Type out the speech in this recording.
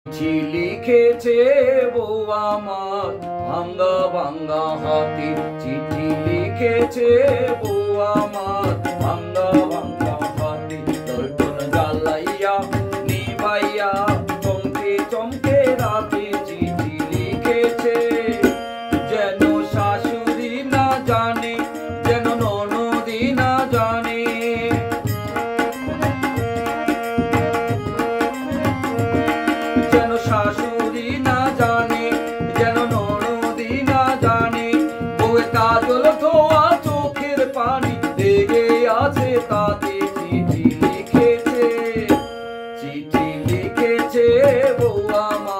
চিঠি লিখেছে বউ আমার ভাঙ্গা ভাঙ্গা হাতে, চিঠি লিখেছে বউ আমার ভাঙ্গা ভাঙ্গা হাতে। দর্পণ জ্বালাইয়া নিভাইয়া চমকে চমকে রাতে চিঠি লিখেছে, যেন শাশুড়ি না জানে, যেন ননদি না জানে। যেন শাশুড়ি না জানে, যেন ননদি না জানে। বউয়ে কাজল ধোয়া চোখের পানি লেগে আছে তাতে চিঠি লিখেছে, চিঠি লিখেছে বউ আমার।